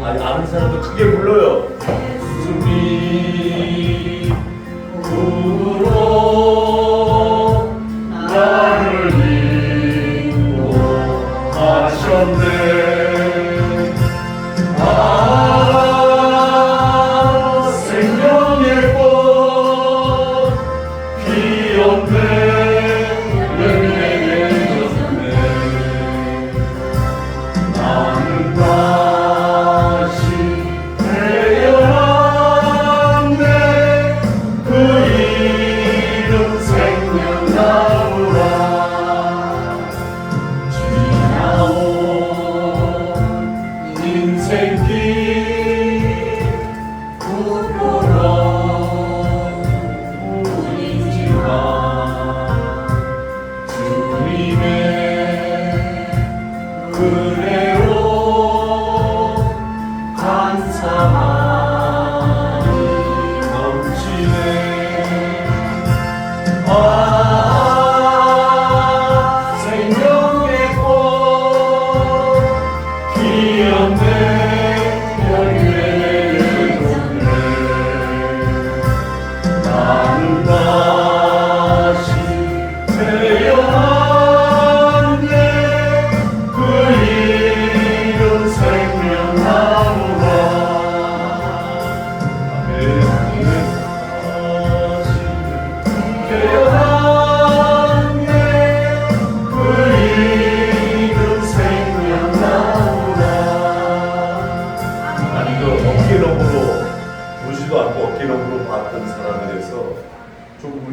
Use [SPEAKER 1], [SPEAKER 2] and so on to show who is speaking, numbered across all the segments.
[SPEAKER 1] 아니, 아는 사람도 크게 불러요. 주님 구로 나를 인도하셨네. 생명의 꽃 피었네.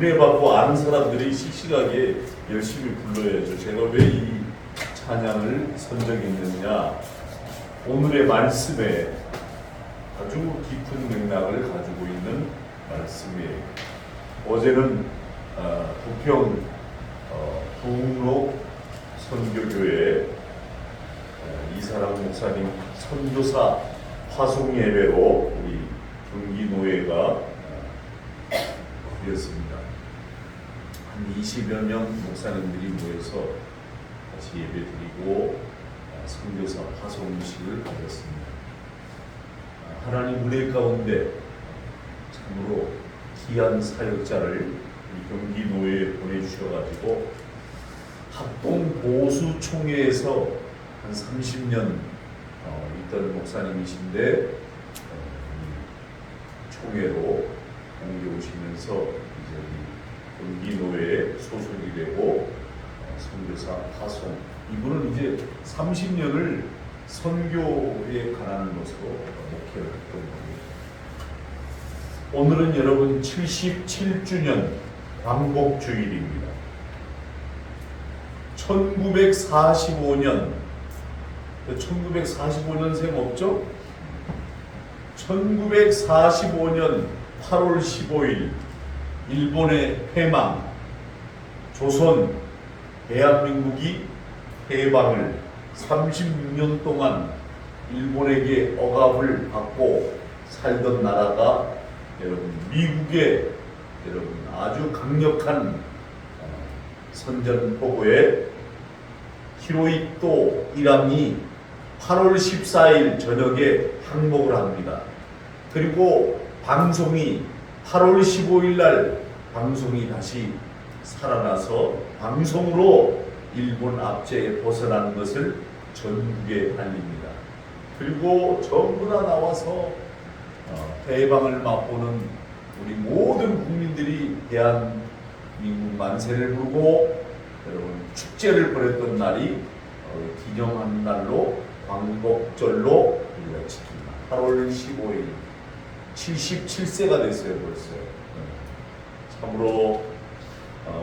[SPEAKER 1] 은혜받고 아는 사람들이 씩씩하게 열심히 불러야죠. 제가 왜 이 찬양을 선정했느냐, 오늘의 말씀에 아주 깊은 맥락을 가지고 있는 말씀이에요. 어제는 부평 부흥로 선교교회 이사랑 목사님 선교사 화송 예배로 우리 경기노회가 드렸습니다. 한 20여 명 목사님들이 모여서 같이 예배드리고 선교사 화송식을 가졌습니다. 하나님 은혜 가운데 참으로 귀한 사역자를 경기노회에 보내주셔가지고 합동 보수총회에서 한 30년 있던 목사님이신데 총회로 옮겨오시면서 이제 경기노회에 소속이 되고 선교사 화송, 이분은 이제 30년을 선교에 관한 것으로 목회를 했던 겁니다. 오늘은 여러분 77주년 광복주일입니다. 1945년 1945년생 없죠? 1945년 8월 15일 일본의 패망, 조선 대한민국이 해방을 36년 동안 일본에게 억압을 받고 살던 나라가 여러분 미국의 여러분 아주 강력한 선전포고에 히로히토 일함이 8월 14일 저녁에 항복을 합니다. 그리고 방송이 8월 15일 날 방송이 다시 살아나서 방송으로 일본 압제에 벗어난 것을 전국에 알립니다. 그리고 전부 다 나와서 대방을 맛보는 우리 모든 국민들이 대한민국 만세를 부르고 여러분 축제를 벌였던 날이 기념하는 날로 광복절로 우리가 지킵니다. 8월 15일 77세가 됐어요 벌써. 참으로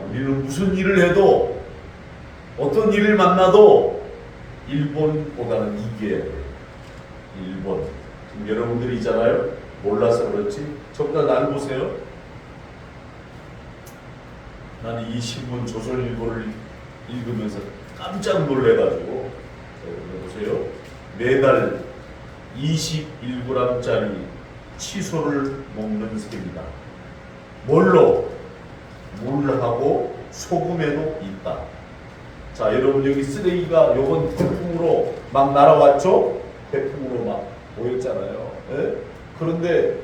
[SPEAKER 1] 우리는 무슨 일을 해도 어떤 일을 만나도 일본보다는 이겨야 돼요. 일본. 지금 여러분들이 있잖아요. 몰라서 그렇지. 저보다 날 보세요. 나는 이 신문 조선일보를 읽으면서 깜짝 놀래가지고 보세요. 매달 21g짜리 치소를 먹는 셈이다. 뭘로? 물하고 소금에도 있다. 자, 여러분 여기 쓰레기가 요건 태풍으로 막 날아왔죠? 태풍으로 막 모였잖아요. 예? 그런데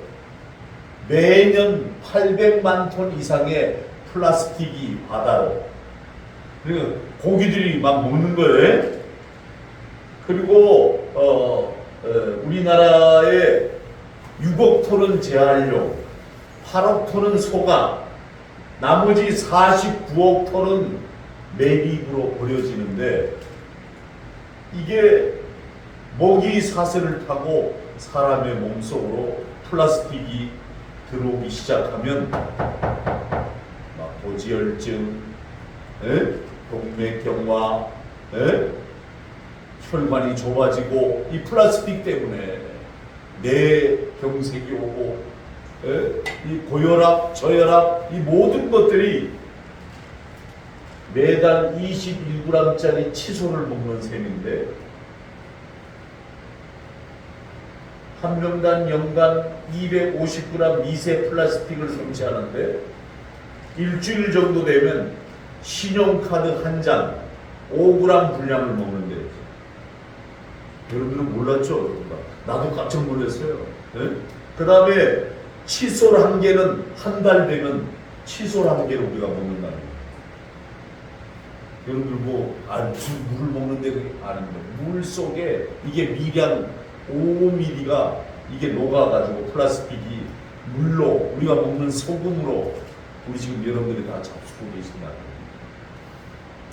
[SPEAKER 1] 매년 800만 톤 이상의 플라스틱이 바다로, 그리고 고기들이 막 먹는 거예요. 그리고 우리나라의 6억 톤은 재활용, 8억 톤은 소각, 나머지 49억 톤은 매립으로 버려지는데, 이게 먹이 사슬을 타고 사람의 몸속으로 플라스틱이 들어오기 시작하면 막 고지혈증, 동맥경화, 혈관이 좁아지고, 이 플라스틱 때문에 뇌경색이 오고, 이 고혈압, 저혈압, 이 모든 것들이 매달 21g짜리 칫솔을 먹는 셈인데, 한 명당 연간 250g 미세 플라스틱을 섭취하는데, 일주일 정도 되면 신용카드 한 장 5g 분량을 먹는데, 여러분들은 몰랐죠? 나도 깜짝 놀랐어요. 그 다음에 칫솔 한 개는 한 달 되면 칫솔 한 개를 우리가 먹는다는 거예요. 여러분들 무슨 물을 먹는데 아는데, 물 속에 이게 미량 5mm가 이게 녹아가지고 플라스틱이 물로, 우리가 먹는 소금으로 우리 지금 여러분들이 다 잡수고 계신다.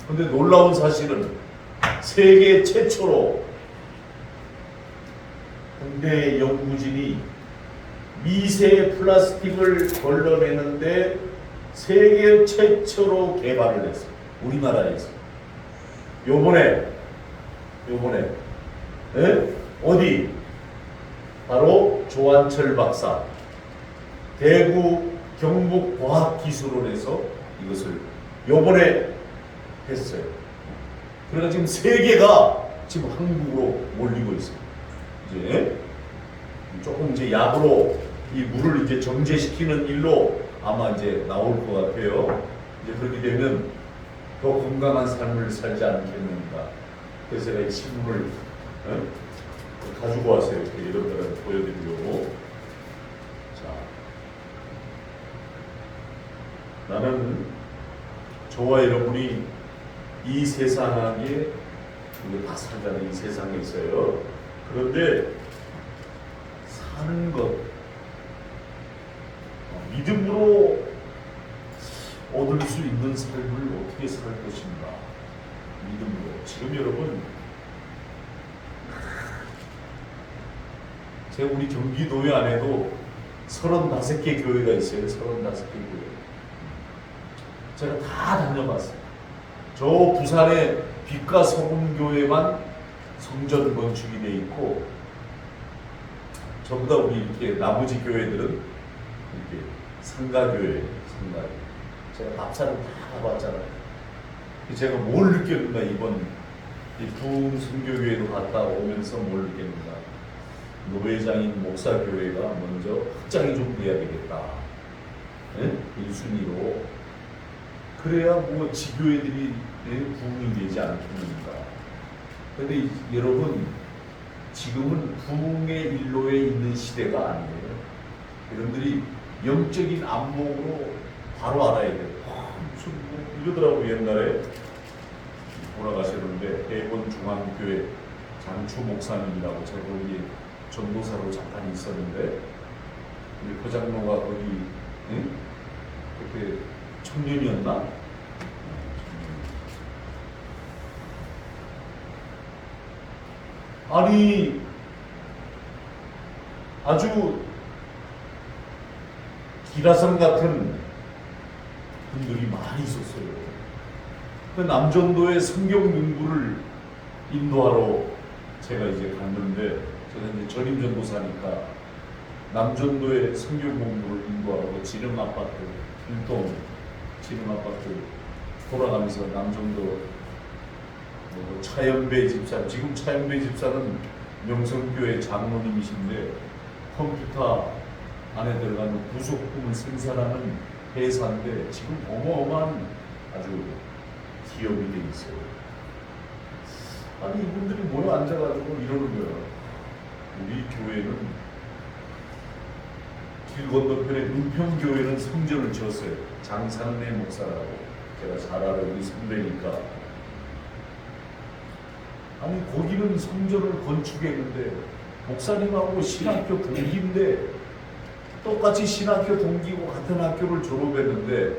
[SPEAKER 1] 근데 놀라운 사실은 세계 최초로 국내 연구진이 미세 플라스틱을 걸러내는데 세계 최초로 개발을 했어요. 우리나라에서. 요번에 어디? 바로 조한철 박사, 대구 경북과학기술원에서 이것을 요번에 했어요. 그러니까 지금 세계가 지금 한국으로 몰리고 있어요. 이제 조금 약으로 이 물을 이제 정제시키는 일로 아마 이제 나올 것 같아요. 이제 그렇게 되면 더 건강한 삶을 살지 않겠는가. 그래서 제가 이 신문을 가지고 왔어요. 이렇게 여러분들한테 보여드리려고. 자, 나는 저와 여러분이 이 세상에, 우리가 다 살잖아요. 이 세상에 있어요. 그런데 사는 것, 믿음으로 얻을 수 있는 삶을 어떻게 살 것인가. 믿음으로. 지금 여러분, 제가 우리 경기도에 안에도 35개 교회가 있어요. 35개 교회. 제가 다 다녀봤어요. 저 부산에 빛과 소금 교회만 성전 건축이 돼 있고, 전부 다 우리 이렇게 나머지 교회들은 이렇게 상가교회. 제가 밥차를 다 가봤잖아요. 제가 뭘 느꼈는가, 이번 이 부흥선교교회도 갔다 오면서 뭘 느꼈는가. 노회장인 목사교회가 먼저 확장이 좀 돼야 되겠다. 1순위로. 그래야 지교회들이 부흥이 되지 않겠는가. 근데 여러분, 지금은 부흥의 일로에 있는 시대가 아니에요. 여러분들이 영적인 안목으로 바로 알아야 돼요. 무슨 이러더라고. 옛날에 돌아가셨는데 대본중앙교회 장추 목사님이라고, 제가 거기 전도사로 잠깐 있었는데, 우리 고장로가 거기 그때 청년이었나? 아니, 아주 기라성 같은 분들이 많이 있었어요. 그 남전도의 성경 공부를 인도하러 제가 이제 갔는데, 제가 이제 전임 전도사니까 남전도의 성경 공부를 인도하러 지름 아파트, 일동 지름 아파트 돌아가면서 남전도 차연배 집사, 지금 차연배 집사는 명성교회 장로님이신데, 컴퓨터 안에 들어가는 부속품을 생산하는 회사인데 지금 어마어마한 아주 기업이 돼 있어요. 아니 이분들이 모여 앉아가지고 이러는 거야. 우리 교회는 길 건너편에 은평교회는 성전을 지었어요. 장상래 목사라고. 제가 잘 알아요. 우리 선배니까. 아니 거기는 성전을 건축했는데 목사님하고 신학교 동기인데 똑같이 신학교 동기고 같은 학교를 졸업했는데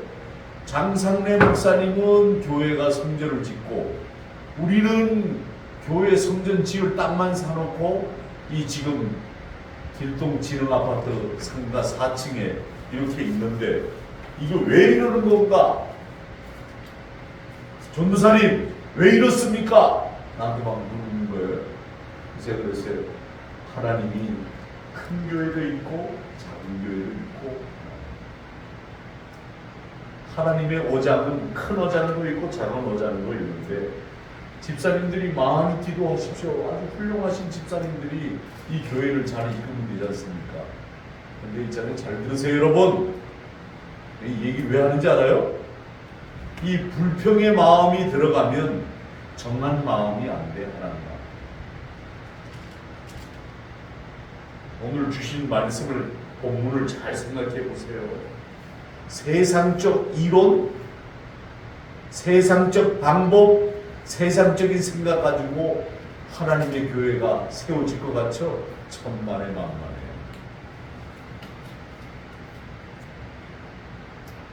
[SPEAKER 1] 장상래 목사님은 교회가 성전을 짓고 우리는 교회 성전 지을 땅만 사놓고 이 지금 길동지능아파트 상가 4층에 이렇게 있는데 이게 왜 이러는 건가? 전도사님 왜 이렇습니까? 나한테 막 물는 거예요. 그래서 그랬어요. 하나님이 큰 교회도 있고 작은 교회도 있고 하나님의 어장은 큰 어장도 있고 작은 어장도 있는데 집사님들이 많이 기도하십시오. 아주 훌륭하신 집사님들이 이 교회를 잘 이끌면 되지 않습니까? 근데 있잖아요. 잘 들으세요 여러분. 이 얘기 왜 하는지 알아요? 이 불평의 마음이 들어가면 정한 마음이 안 돼. 하나님. 오늘 주신 말씀을 본문을 잘 생각해 보세요. 세상적 이론, 세상적 방법, 세상적인 생각 가지고 하나님의 교회가 세워질 것 같죠? 천만의 만만해요.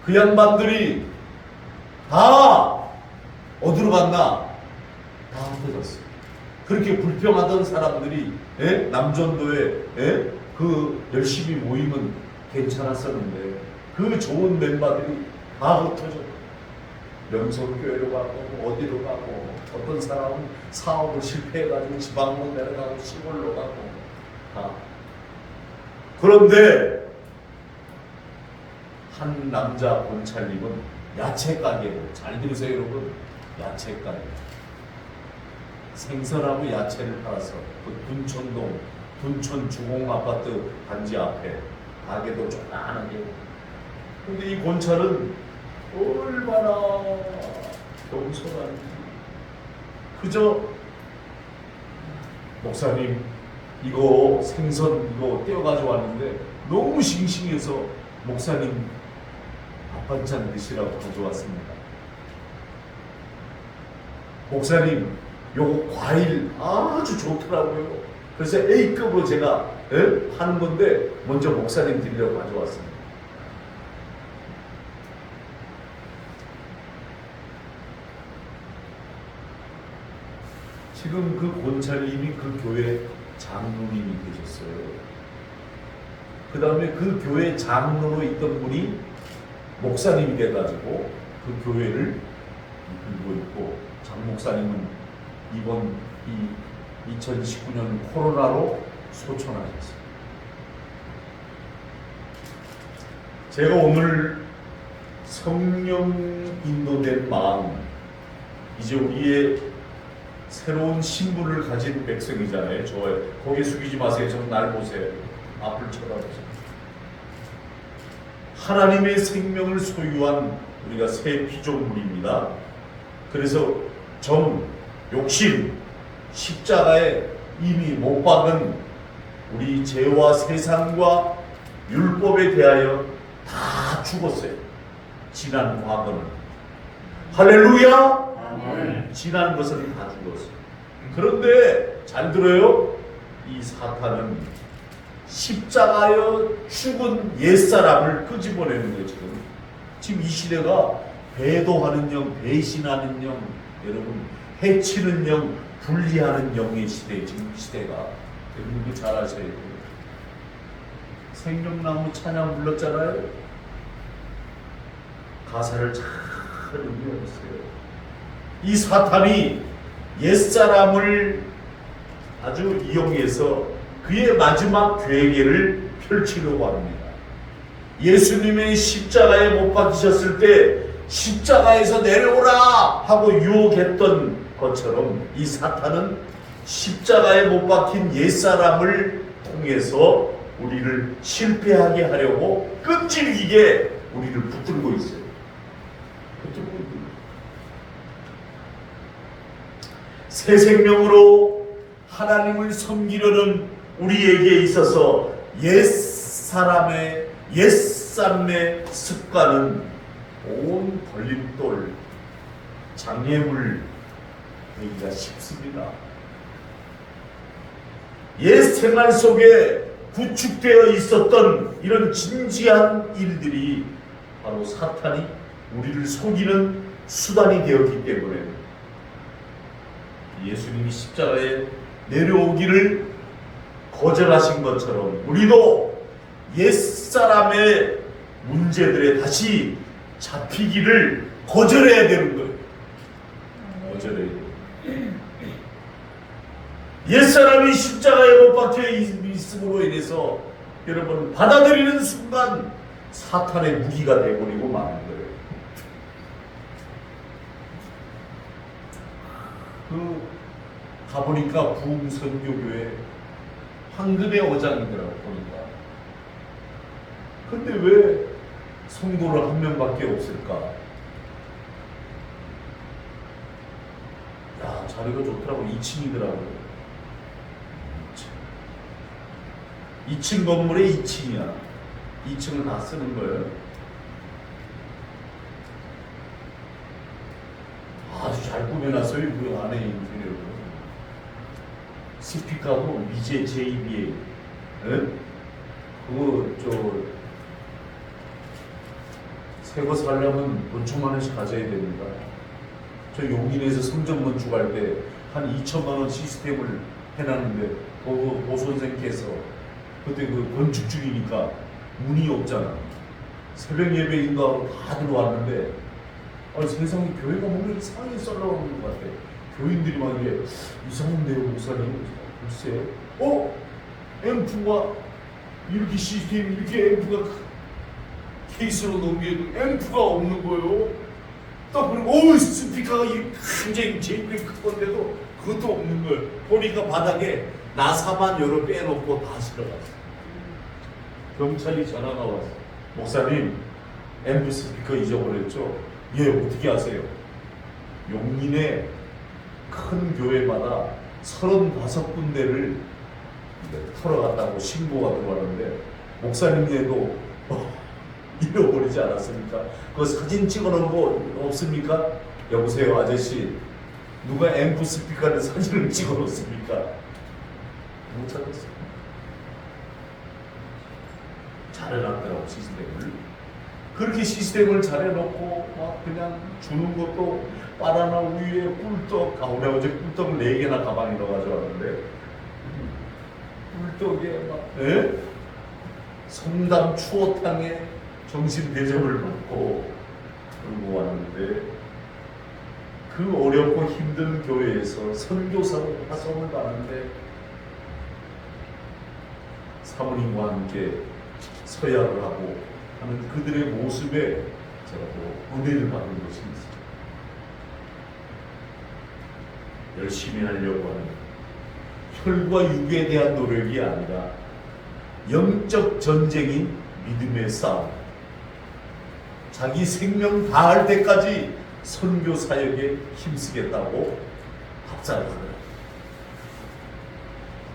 [SPEAKER 1] 그 양반들이 다 어디로 갔나? 다 흩어졌어요. 그렇게 불평하던 사람들이 남전도에 그 열심히 모이면 괜찮았었는데 그 좋은 멤버들이 다 흩어졌고 명성교회로 가고 어디로 가고 어떤 사람은 사업을 실패해가지고 지방으로 내려가고 시골로 가고 다. 그런데 한 남자 권찰님은 야채 가게로, 잘 들으세요 여러분, 야채 가게 생선하고 야채를 팔아서 그 둔천동 둔천 주공아파트 단지 앞에 가게도 조그만하게. 근데 이 권찰은 얼마나 겸손한지 그저 목사님 이거 생선 이거 떼어가지고 왔는데 너무 싱싱해서 목사님 밥반찬 드시라고 가져왔습니다. 목사님 요거 과일 아주 좋더라고요. 그래서 A급으로 제가 하는 건데 먼저 목사님 드리려고 가져왔습니다. 지금 그 권찰님이 그 교회 장로님이 되셨어요. 그 다음에 그 교회 장로로 있던 분이 목사님이 돼가지고 그 교회를 이끌고 있고, 장 목사님은 이번 2019년 코로나로 소천하셨어요. 제가 오늘 성령 인도된 마음, 이제 우리의 새로운 신분을 가진 백성이잖아요. 저 고개 숙이지 마세요. 좀 날 보세요. 앞을 쳐다보세요. 하나님의 생명을 소유한 우리가 새 피조물입니다. 그래서 정, 욕심, 십자가에 이미 못 박은 우리 죄와 세상과 율법에 대하여 다 죽었어요. 지난 과거는. 할렐루야! 아멘. 지난 것은 다 죽었어요. 그런데 잘 들어요. 이 사탄은 십자가에 죽은 옛사람을 끄집어내는 거예요. 지금 이 시대가 배도하는 영, 배신하는 영, 여러분 해치는 영, 분리하는 영의 시대. 지금 이 시대가 여러분도 잘 아셔야 돼요. 생명나무 찬양 불렀잖아요. 가사를 잘 읽어보세요. 이 사탄이 옛사람을 아주 이용해서 그의 마지막 괴계를 펼치려고 합니다. 예수님의 십자가에 못 박히셨을 때 십자가에서 내려오라 하고 유혹했던 것처럼 이 사탄은 십자가에 못 박힌 옛사람을 통해서 우리를 실패하게 하려고 끈질기게 우리를 붙들고 있어요. 새 생명으로 하나님을 섬기려는 우리에게 있어서 옛사람의 옛삶의 습관은 온 걸림돌, 장애물 되기가 쉽습니다. 옛 생활 속에 구축되어 있었던 이런 진지한 일들이 바로 사탄이 우리를 속이는 수단이 되었기 때문에 예수님이 십자가에 내려오기를 거절하신 것처럼 우리도 옛사람의 문제들에 다시 잡히기를 거절해야 되는 거예요. 거절해야 돼요. 옛사람이 십자가에 못 박혀 있음으로 인해서 여러분 받아들이는 순간 사탄의 무기가 되어버리고 마는 거예요. 가보니까 부흥선교교회 황금의 어장이더라고 보니까. 근데 왜 성도를 한 명밖에 없을까? 야, 자리가 좋더라고. 2층이더라고요. 2층 건물에 2층이야. 2층을 다 쓰는 거예요. 아주 잘 꾸며놨어요. 그 안에 인테리어를. 스피커하고 미제 JBL. 그거 새거 살려면 돈 1,000만 원씩 가져야 됩니다. 저 용인에서 성전 건축할 때 한 2천만 원 시스템을 해놨는데 오 선생께서 그때 그 건축 중이니까 문이 없잖아. 새벽 예배 인도하러 다 들어왔는데 세상에 교회가 뭔가 이상하게 썰러오는 것 같아. 교인들이 막 이래 이상한데요 목사님. 글쎄 앰프가 이렇게 시스템 이렇게 앰프가 케이스로 넘겨도 앰프가 없는 거예요. 딱 보니까 스피커가 굉장히 제일 큰 건데도 그것도 없는 거예요. 보니까 바닥에 나사만 여러 빼놓고 다 실어갔어. 경찰이 전화가 왔어. 목사님 앰프 스피커 잊어버렸죠? 예, 어떻게 아세요? 용인의 큰 교회마다 35군데를 털어갔다고 신고가 들어왔는데 목사님께도 잃어버리지 않았습니까? 그 사진 찍어놓은 거 없습니까? 여보세요 아저씨, 누가 앰프 스피커를 사진을 찍어놓습니까? 못 찾았어요. 잘해놨더라고 시스템을. 그렇게 시스템을 잘해놓고 막 그냥 주는 것도 바나나 우유에 꿀떡. 오늘 어제 꿀떡 4개나 가방에 넣어가지고 왔는데 꿀떡에 막 성당 추어탕에 정신 대접을 받고 그러고 왔는데 그 어렵고 힘든 교회에서 선교사로 화성을 가는데 사모님과 함께 서야를 하고 하는 그들의 모습에 제가 또 은혜를 받는 것이 있습니다. 열심히 하려고 하는 혈과 육에 대한 노력이 아니라 영적 전쟁인 믿음의 싸움. 자기 생명 다할 때까지 선교 사역에 힘쓰겠다고 합작을 하더라.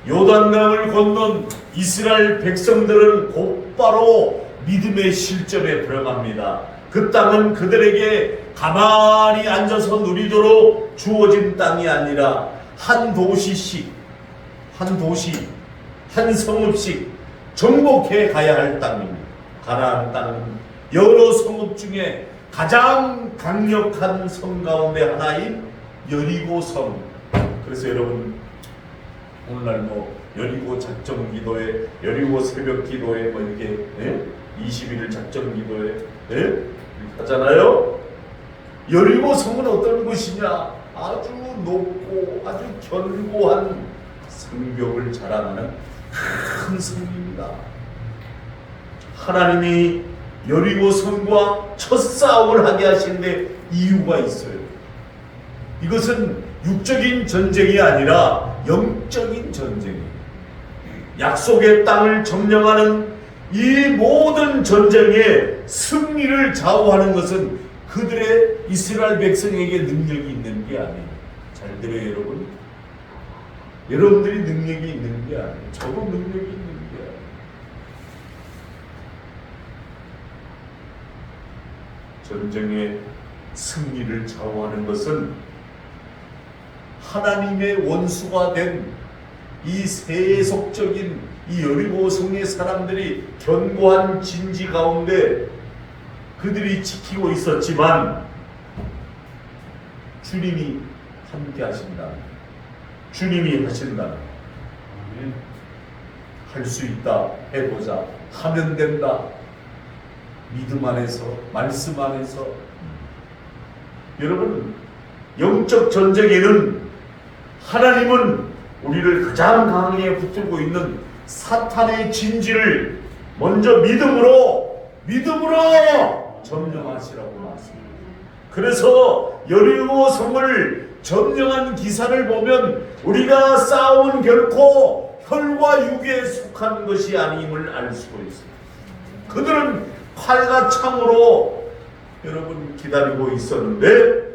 [SPEAKER 1] 요단강을 건넌 이스라엘 백성들은 곧바로 믿음의 실점에 들어갑니다. 그 땅은 그들에게 가만히 앉아서 누리도록 주어진 땅이 아니라 한 도시씩, 한 도시, 한 성읍씩 정복해 가야 할 땅입니다. 가나안 땅은 여러 성읍 중에 가장 강력한 성 가운데 하나인 여리고 성. 그래서 여러분 오늘날 여리고 작정 기도회, 여리고 새벽 기도회 이렇게 21일 작정 기도회 이렇게 하잖아요. 여리고 성은 어떤 곳이냐? 아주 높고 아주 견고한 성벽을 자랑하는 큰 성입니다. 하나님이 여리고 성과 첫 싸움을 하게 하신 데 이유가 있어요. 이것은 육적인 전쟁이 아니라 영적인 전쟁이에요. 약속의 땅을 점령하는 이 모든 전쟁의 승리를 좌우하는 것은 그들의 이스라엘 백성에게 능력이 있는 게 아니에요. 잘 들어요, 여러분. 여러분들이 능력이 있는 게 아니에요. 저도 능력이 있는 게 아니에요. 전쟁의 승리를 좌우하는 것은 하나님의 원수가 된 이 세속적인 이 여리고성의 사람들이 견고한 진지 가운데 그들이 지키고 있었지만 주님이 함께 하신다. 주님이 하신다. 할 수 있다. 해보자. 하면 된다. 믿음 안에서, 말씀 안에서. 여러분, 영적 전쟁에는 하나님은 우리를 가장 강하게 붙들고 있는 사탄의 진지를 먼저 믿음으로 점령하시라고 말씀합니다. 그래서 여리고 성을 점령한 기사를 보면 우리가 싸움은 결코 혈과 육에 속한 것이 아님을 알 수가 있습니다. 그들은 칼과 창으로 여러분 기다리고 있었는데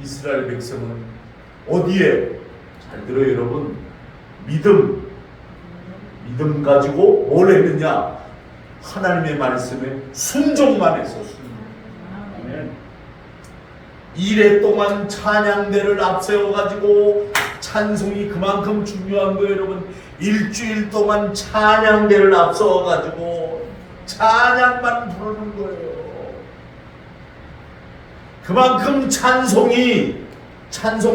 [SPEAKER 1] 이스라엘 백성은 어디에? 잘 들어요, 여러분. 믿음 가지고 뭘 했느냐? 하나님의 말씀에 순종만 했어. 이래 동안 찬양대를 앞세워가지고 찬송이 그만큼 중요한 거예요, 여러분. 일주일 동안 찬양대를 앞세워가지고 찬양만 부르는 거예요. 그만큼 찬송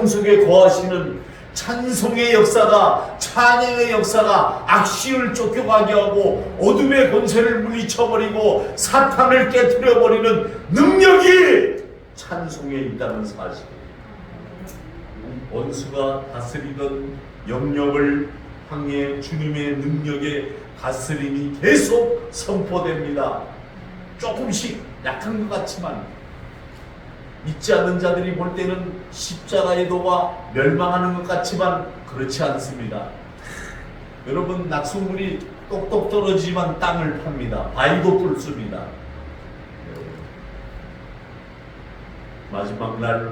[SPEAKER 1] 속에 거하시는 찬송의 역사가, 찬양의 역사가 악시를 쫓겨가게 하고 어둠의 권세를 물리쳐버리고 사탄을 깨트려버리는 능력이 찬송에 있다는 사실. 원수가 다스리던 영역을 향해 주님의 능력의 다스림이 계속 선포됩니다. 조금씩 약한 것 같지만 믿지 않는 자들이 볼 때는 십자가의 도가 멸망하는 것 같지만 그렇지 않습니다. 여러분, 낙수물이 똑똑 떨어지지만 땅을 팝니다. 바위도 뚫습니다. 마지막 날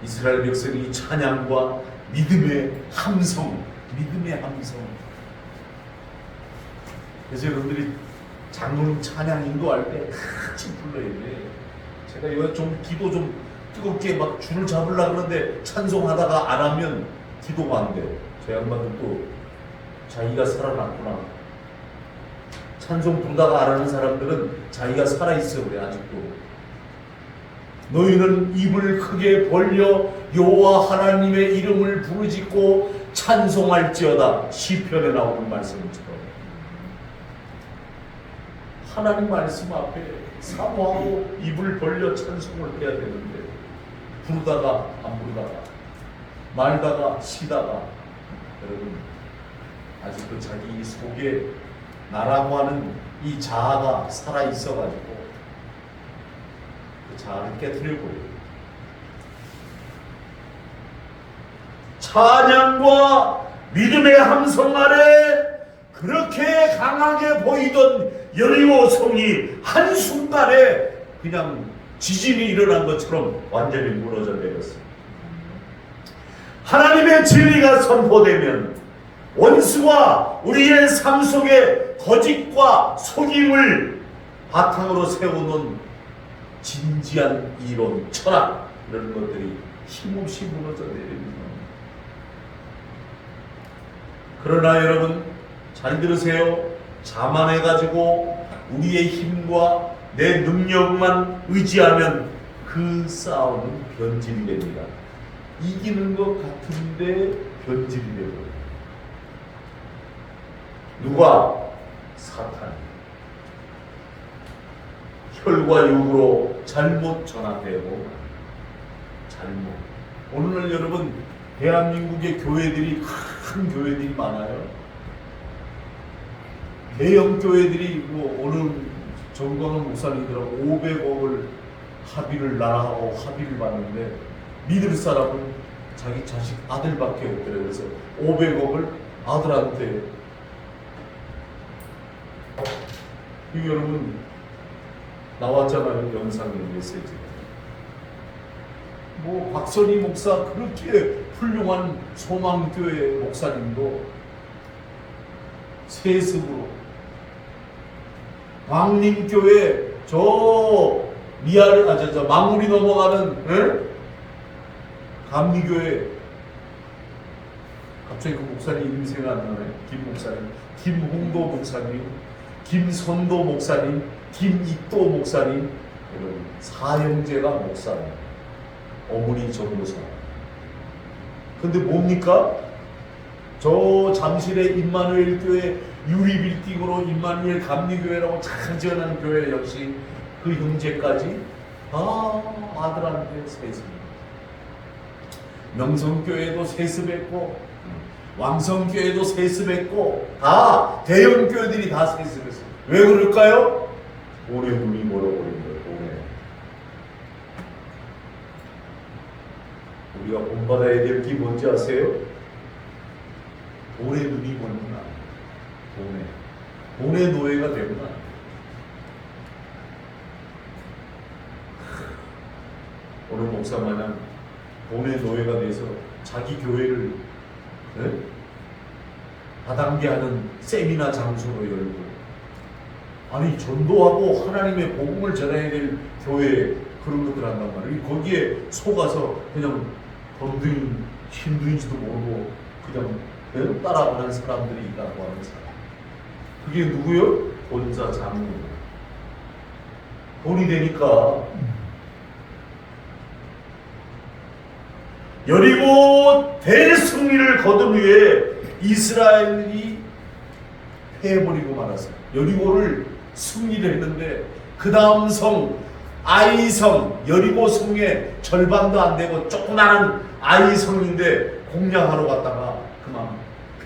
[SPEAKER 1] 이스라엘 백성이 찬양과 믿음의 함성. 그래서 여러분들이 장로님 찬양 인도할 때 같이 불러야 돼. 제가 이거 좀 기도 좀 뜨겁게 막 줄을 잡으려고 그러는데 찬송하다가 안 하면 기도가 안 돼요. 저 양반은 또 자기가 살아났구나. 찬송 부르다가 안 하는 사람들은 자기가 살아있어 그래 아직도. 너희는 입을 크게 벌려 여호와 하나님의 이름을 부르짖고 찬송할지어다. 시편에 나오는 말씀처럼 하나님 말씀 앞에 사모하고 입을 벌려 찬송을 해야 되는데 부르다가 안 부르다가 말다가 쉬다가 여러분 아직도 자기 속에 나라고 하는 이 자아가 살아있어가지고 그 자아를 깨트려버려요. 찬양과 믿음의 함성 아래 그렇게 강하게 보이던 여리고 성이 한순간에 그냥 지진이 일어난 것처럼 완전히 무너져 내렸습니다. 하나님의 진리가 선포되면 원수와 우리의 삶 속에 거짓과 속임을 바탕으로 세우는 진지한 이론, 철학 이런 것들이 힘없이 무너져 내립니다. 그러나 여러분 잘 들으세요. 자만해가지고 우리의 힘과 내 능력만 의지하면 그 싸움은 변질이 됩니다. 이기는 것 같은데 변질이 되고요. 누가? 사탄. 혈과 육으로 잘못 전환되고 잘못. 오늘날 여러분 대한민국의 교회들이 큰 교회들이 많아요. 대형 교회들이 어느 정광훈 목사님들하고 500억을 합의를 나라하고 합의를 봤는데 믿을 사람은 자기 자식 아들밖에 없더래요. 그래서 500억을 아들한테. 이거 여러분 나왔잖아요. 영상의 메시지가. 뭐 박선희 목사 그렇게 훌륭한 소망교회 목사님도 세습으로, 광림교회 저 망우리 넘어가는 감리교회, 갑자기 그 목사님 이름이 생각 안 나네. 김 목사님, 김홍도 목사님, 김선도 목사님, 김익도 목사님, 여러분 사형제가 목사님, 어머니 전도사. 근데 뭡니까? 저 잠실의 임마누엘 교회 유리 빌딩으로 임마누엘 감리교회라고 잘 지어놓은 교회 역시 그 형제까지 아들한테 세습입니다. 명성교회도 세습했고 왕성교회도 세습했고 다 대형 교회들이 다 세습했어요. 왜 그럴까요? 돈의 눈이 멀어버린 거예요. 돈에. 우리가 본받아야 될 게 뭔지 아세요? 돈의 눈이 멀면 안 돼요. 돈의 노예가 되면 안 돼요. 어느 목사마냥 돈의 노예가 돼서 자기 교회를 다단계하는 세미나 장소로 열고, 아니 전도하고 하나님의 복음을 전해야 될 교회 그런 것들 한단 말이에요. 거기에 속아서 그냥 범둥이 신두인지도 모르고 그냥 따라가는 사람들이 있다고 하는 사람. 그게 누구요? 본사 장로. 돈이 되니까 여리고 대승리를 거둔 후에 이스라엘이 패해버리고 말았어요. 여리고를 승리를 했는데 그 다음 성 아이성, 여리고 성의 절반도 안 되고 조그마한 아이성인데 공략하러 갔다가 그만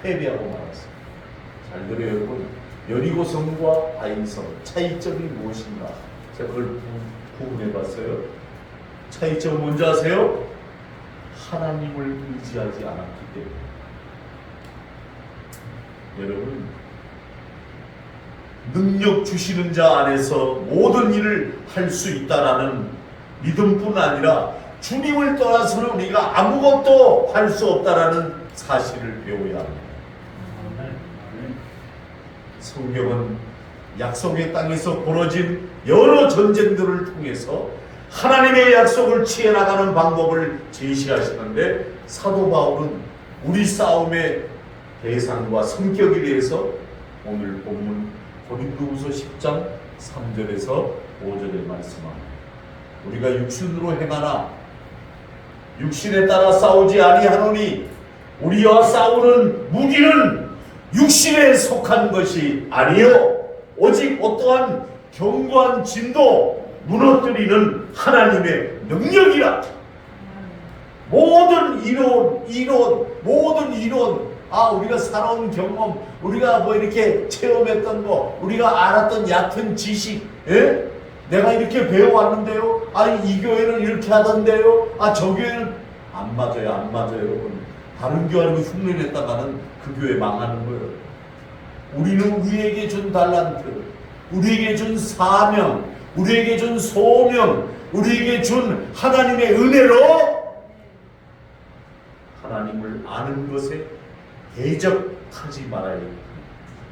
[SPEAKER 1] 패배하고 말았어요. 잘 들어요 여러분. 여리고 성과 아이성 차이점이 무엇인가? 제가 그걸 구분해봤어요. 차이점은 뭔지 아세요? 하나님을 의지하지 않았기 때문에. 여러분, 능력 주시는 자 안에서 모든 일을 할 수 있다라는 믿음뿐 아니라 주님을 떠나서는 우리가 아무것도 할 수 없다라는 사실을 배워야 합니다. 성경은 약속의 땅에서 벌어진 여러 전쟁들을 통해서 하나님의 약속을 취해나가는 방법을 제시하시는데, 사도 바울은 우리 싸움의 대상과 성격에 대해서 오늘 본문 고린도후서 10장 3절에서 5절에 말씀합니다. 우리가 육신으로 행하나 육신에 따라 싸우지 아니하노니 우리와 싸우는 무기는 육신에 속한 것이 아니요 오직 어떠한 견고한 진도 무너뜨리는 하나님의 능력이라. 모든 이론, 우리가 살아온 경험, 우리가 뭐 이렇게 체험했던 거, 우리가 알았던 얕은 지식, 내가 이렇게 배워왔는데요. 이 교회는 이렇게 하던데요. 저 교회는 안 맞아요, 여러분. 다른 교회 아니고 흉내냈다가는 그 교회 망하는 거예요. 우리는 우리에게 준 달란트, 우리에게 준 사명, 우리에게 준 소명, 우리에게 준 하나님의 은혜로 하나님을 아는 것에 대적하지 말아야 됩니다.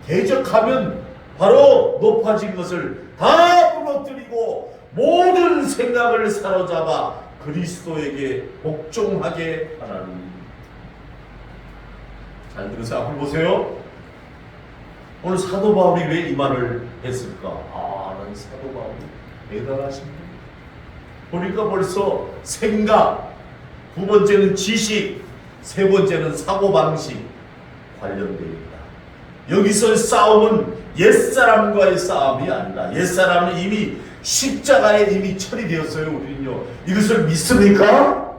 [SPEAKER 1] 대적하면 바로 높아진 것을 다 무너뜨리고 모든 생각을 사로잡아 그리스도에게 복종하게 하나님. 잘 들으세요. 앞을 보세요. 오늘 사도 바울이 왜 이 말을 했을까? 난 사도 바울이 대단하신 분. 보니까 벌써 생각, 두 번째는 지식, 세 번째는 사고방식 관련되어 있다. 여기서 싸움은 옛사람과의 싸움이 아니라 옛사람은 이미 십자가에 이미 처리되었어요. 우리는요. 이것을 믿습니까?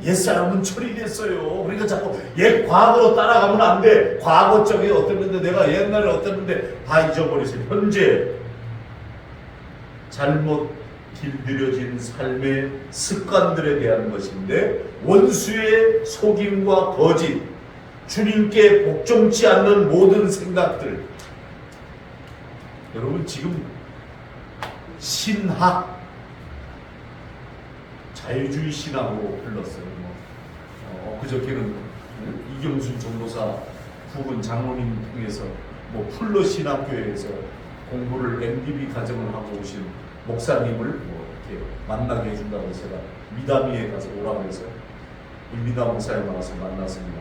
[SPEAKER 1] 옛사람은 처리됐어요. 그러니까 자꾸 옛 과거로 따라가면 안 돼. 과거 쪽에 어땠는데 내가 옛날에 어땠는데 다 잊어버리세요. 현재 잘못 길들여진 삶의 습관들에 대한 것인데, 원수의 속임과 거짓, 주님께 복종치 않는 모든 생각들. 여러분 지금 신학 자유주의 신학으로 흘렀어요. 그저께는 이경순 전도사 부분 장로님 통해서 풀러 신학교에서 공부를 MDB 과정을 하고 오신 목사님을 이렇게 만나게 해준다고 제가 미담위에 가서 오라고 해서 임미담 목사에 나와서 만났습니다.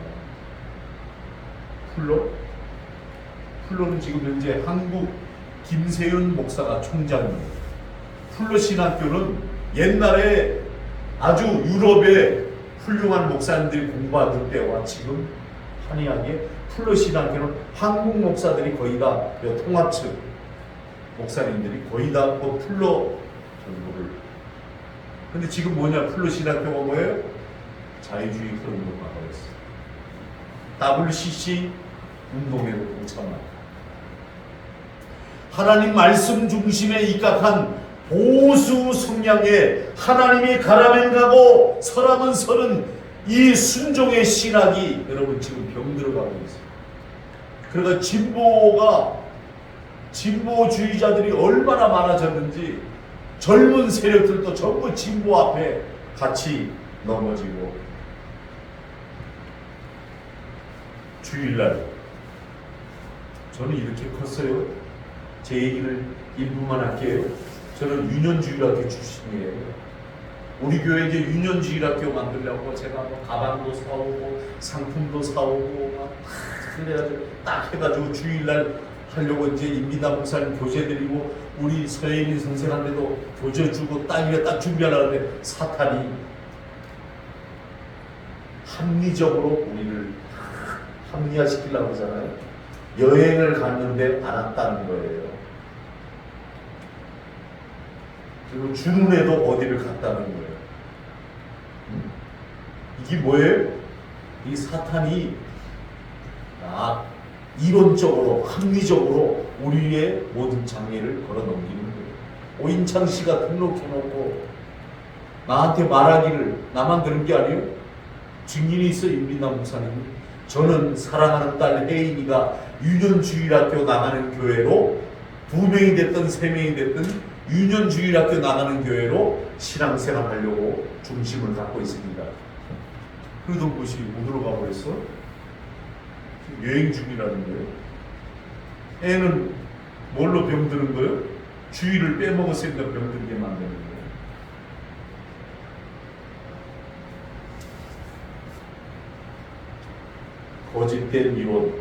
[SPEAKER 1] 풀러는 지금 현재 한국 김세윤 목사가 총장입니다. 풀러 신학교는 옛날에 아주 유럽의 훌륭한 목사님들이 공부하던 때와 지금 한의학의 풀러 신학교는 한국 목사들이 거의 다 통합측 목사님들이 거의 다 풀러 전부를. 근데 지금 뭐냐? 풀러 신학교가 뭐예요? 자유주의 흐름으로 가버렸어요. WCC 운동에도 동참합니다. 하나님 말씀 중심에 입각한 보수 성향에 하나님이 가라면 가고 서라면 서는 이 순종의 신학이 여러분 지금 병들어가고 있어요. 그러니까 진보주의자들이 얼마나 많아졌는지 젊은 세력들도 전부 진보 앞에 같이 넘어지고. 주일날 저는 이렇게 컸어요. 제 얘기를 일부만 할게요. 저는 유년주일학교 출신이에요. 우리 교회 이제 유년주일학교 만들려고 제가 가방도 사오고 상품도 사오고 딱 해가지고 주일날 하려고 이제 임미담 목사님 교재 드리고 우리 서예민 선생한테도 교재 주고 땅이래 딱 준비하려는데 사탄이 합리적으로 우리를 합리화시키려고 하잖아요. 여행을 갔는데 안 왔다는 거예요. 그리고 주눈에도 어디를 갔다는 거예요. 이게 뭐예요? 이 사탄이 이론적으로 합리적으로 우리의 모든 장애를 걸어넘기는 거예요. 오인창 씨가 등록해놓고 나한테 말하기를 나만 들은 게 아니에요. 증인이 있어. 임빈남 목사님. 저는 사랑하는 딸 혜인이가 유년주일학교 나가는 교회로 2명이 됐든 3명이 됐든 유년주일학교 나가는 교회로 신앙생활 하려고 중심을 갖고 있습니다. 그러던 곳이 어디로 가버렸어? 여행 중이라는 거예요. 애는 뭘로 병드는 거예요? 주일을 빼먹었으니까 병들게 만드는 거예요. 거짓된 이론,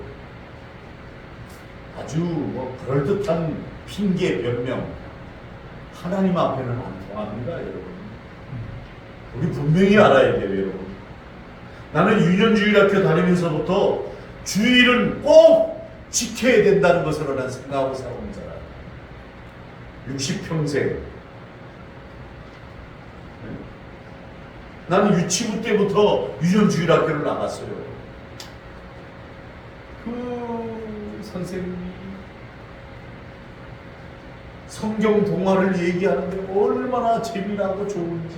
[SPEAKER 1] 아주 그럴듯한 핑계 변명, 하나님 앞에는 안 통합니다, 여러분. 우리 분명히 알아야 돼요, 여러분. 나는 유년주일학교 다니면서부터 주일은 꼭 지켜야 된다는 것으로 난 생각하고 살아온 사람. 60평생. 나는 유치부 때부터 유년주일학교를 나갔어요. 그 선생님이 성경 동화를 얘기하는데 얼마나 재미나고 좋은지.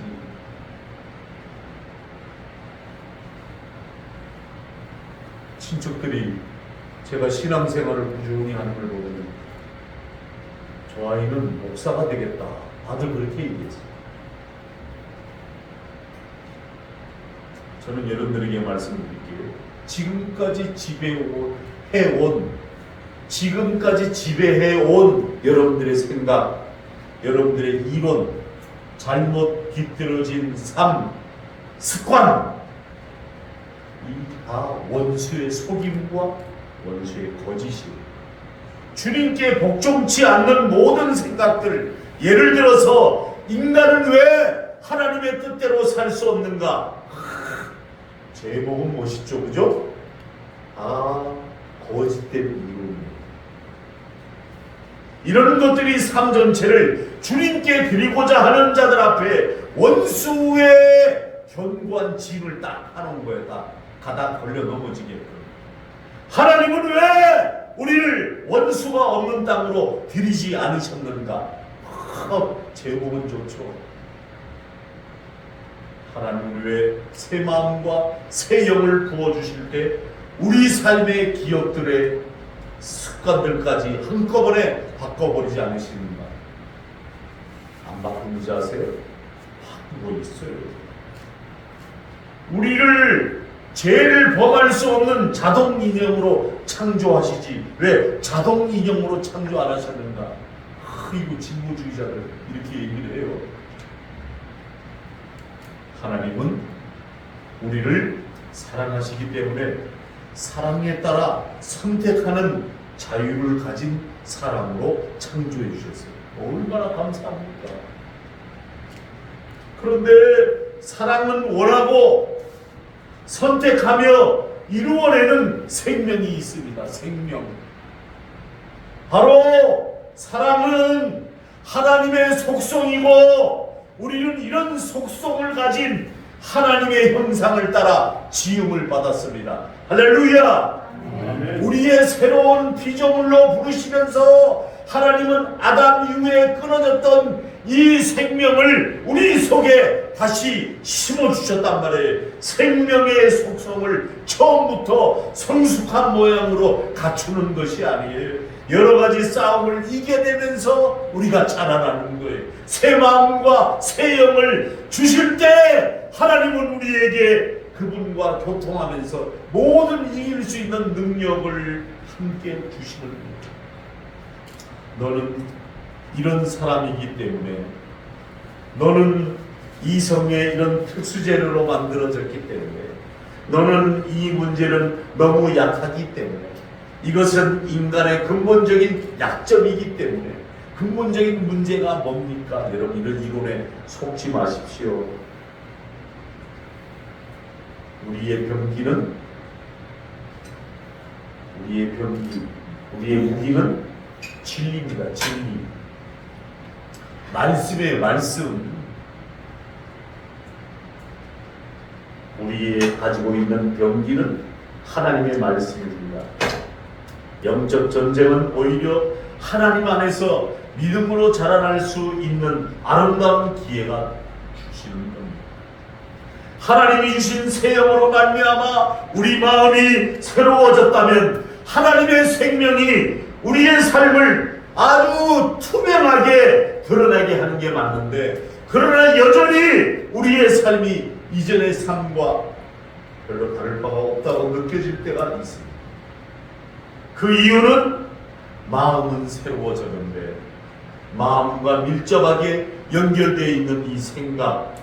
[SPEAKER 1] 친척들이 제가 신앙생활을 꾸준히 하는 걸 보면 저 아이는 목사가 되겠다. 다들 그렇게 얘기했어요. 저는 여러분들에게 말씀드릴게요. 지금까지 지배해온 여러분들의 생각, 여러분들의 이론, 잘못 깃들어진 삶, 습관, 이 다 원수의 속임과 원수의 거짓이에요. 주님께 복종치 않는 모든 생각들, 예를 들어서 인간은 왜 하나님의 뜻대로 살 수 없는가? 제목은 멋있죠, 그죠? 거짓된 이론입니다. 이런 것들이 삶 전체를 주님께 드리고자 하는 자들 앞에 원수의 견고한 짐을 딱 하는 거예요. 딱 가다 걸려 넘어지게끔. 하나님은 왜 우리를 원수가 없는 땅으로 들이지 않으셨는가? 제목은 좋죠. 하나님은 왜 새 마음과 새 영을 부어주실 때 우리 삶의 기억들의 습관들까지 한꺼번에 바꿔버리지 않으시는가? 안 바꾸는지 아세요? 뭐 있어요? 우리를 죄를 범할 수 없는 자동 인형으로 창조하시지 왜 자동 인형으로 창조 안 하셨는가? 이거 진보주의자들 이렇게 얘기를 해요. 하나님은 우리를 사랑하시기 때문에 사랑에 따라 선택하는 자유를 가진 사람으로 창조해 주셨어요. 얼마나 감사합니까? 그런데 사랑은 원하고 선택하며 이루어내는 생명이 있습니다. 생명. 바로 사랑은 하나님의 속성이고 우리는 이런 속성을 가진 하나님의 형상을 따라 지음을 받았습니다. 할렐루야! 우리의 새로운 피조물로 부르시면서 하나님은 아담 이후에 끊어졌던 이 생명을 우리 속에 다시 심어주셨단 말이에요. 생명의 속성을 처음부터 성숙한 모양으로 갖추는 것이 아니에요. 여러 가지 싸움을 이겨내면서 우리가 자라나는 거예요. 새 마음과 새 영을 주실 때 하나님은 우리에게 그분과 교통하면서 모든 이길 수 있는 능력을 함께 주시는 거예요. 너는 이런 사람이기 때문에 너는 이성의 이런 특수재료로 만들어졌기 때문에 너는 이 문제는 너무 약하기 때문에 이것은 인간의 근본적인 약점이기 때문에 근본적인 문제가 뭡니까? 여러분 이런 이론에 속지 마십시오. 우리의 병기는 우리의 무기는 진리입니다. 진리. 말씀의 말씀. 우리의 가지고 있는 병기는 하나님의 말씀입니다. 영적 전쟁은 오히려 하나님 안에서 믿음으로 자라날 수 있는 아름다운 기회가 주시는 겁니다. 하나님이 주신 새 영으로 말미암아 우리 마음이 새로워졌다면 하나님의 생명이 우리의 삶을 아주 투명하게 드러나게 하는 게 맞는데 그러나 여전히 우리의 삶이 이전의 삶과 별로 다를 바가 없다고 느껴질 때가 있습니다. 그 이유는 마음은 새로워졌는데 마음과 밀접하게 연결되어 있는 이 생각,